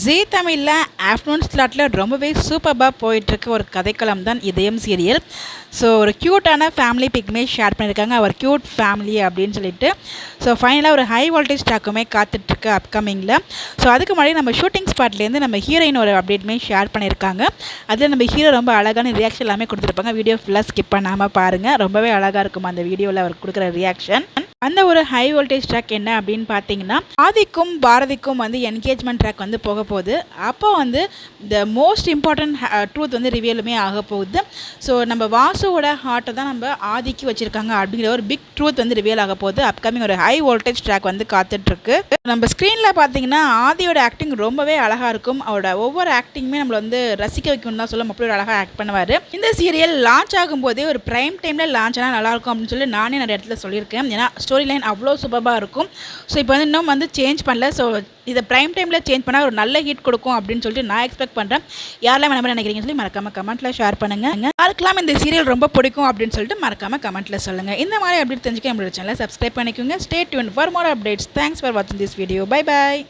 ஜீ தமிழ்ல ஆஃப்டர்நூன் ஸ்லாட்ல ரொம்பவே சூப்பர்பா போயிட்டுருக்க ஒரு கதைக்களம் தான் இதயம் சீரியல். ஸோ ஒரு க்யூட்டான ஃபேமிலி பிக்மே ஷேர் பண்ணியிருக்காங்க. அவர் க்யூட் ஃபேமிலி அப்படின்னு சொல்லிட்டு. ஸோ ஃபைனலாக ஒரு ஹை வோல்டேஜ் டாக்குமே காத்துட்ருக்கு அப்கமிங்கில். ஸோ அதுக்கு முன்னாடி நம்ம ஷூட்டிங் ஸ்பாட்லேருந்து நம்ம ஹீரோயின் ஒரு அப்டேட்டுமே ஷேர் பண்ணியிருக்காங்க. அதில் நம்ம ஹீரோ ரொம்ப அழகான ரியாக்ஷன் எல்லாமே கொடுத்துருப்பாங்க. வீடியோ ஃபுல்லாக ஸ்கிப் பண்ணாமல் பாருங்கள். ரொம்பவே அழகாக இருக்கும் அந்த வீடியோவில் அவர் கொடுக்குற ரியாக்ஷன். அந்த ஒரு ஹை வோல்டேஜ் ட்ராக் என்ன அப்படின்னு பார்த்தீங்கன்னா, ஆதிக்கும் பாரதிக்கும் வந்து என்கேஜ்மெண்ட் ட்ராக் வந்து போக போகுது. அப்போ வந்து த மோஸ்ட் இம்பார்ட்டன்ட் ட்ரூத் வந்து ரிவியலுமே ஆக போகுது. ஸோ நம்ம வாசுவோட ஹார்ட்டை தான் நம்ம ஆதிக்கு வச்சுருக்காங்க அப்படிங்கிற ஒரு பிக் ட்ரூத் வந்து ரிவியல் ஆக போகுது. அப்கமிங் ஒரு ஹை வோல்டேஜ் ட்ராக் வந்து காத்துட்ருக்கு. நம்ம ஸ்க்ரீனில் பார்த்தீங்கன்னா ஆதியோட ஆக்டிங் ரொம்பவே அழகாக இருக்கும். அவரோட ஒவ்வொரு ஆக்டிங்குமே நம்மளை வந்து ரசிக்க வைக்கணும்னு தான் சொல்லும். அப்படி ஒரு அழகாக ஆக்ட் பண்ணுவார். இந்த சீரியல் லான்ச் ஆகும்போதே ஒரு ப்ரைம் டைமில் லான்ச் ஆனால் நல்லாயிருக்கும் அப்படின்னு சொல்லி நானே நிறைய இடத்துல சொல்லியிருக்கேன். ஏன்னா ஸ்டோரி லைன் அவ்வளோ சூப்பராக இருக்கும். ஸோ இப்போ வந்து இன்னும் வந்து சேஞ்ச் பண்ணல. ஸோ இதை ப்ரைம் டைமில் சேஞ்ச் பண்ணால் ஒரு நல்ல ஹிட் கொடுக்கும் அப்படின்னு சொல்லிட்டு நான் எக்ஸ்பெக்ட் பண்ணுறேன். யாரெல்லாம் வேணாமல் நினைக்கிறீங்கன்னு சொல்லி மறக்காமல் கமெண்ட்டில் ஷேர் பண்ணுங்கள். யாருக்கெல்லாம் இந்த சீரியல் ரொம்ப பிடிக்கும் அப்படின்னு சொல்லிட்டு மறக்காமல் கமெண்ட்டில் சொல்லுங்கள். இந்த மாதிரி அப்டேட் தெரிஞ்சுக்க நம்மளோட சேனலை சப்ஸ்கிரைப் பண்ணிக்கோங்க. Stay tune for more updates. Thanks for வாட்சிங் திஸ் வீடியோ. Bye bye.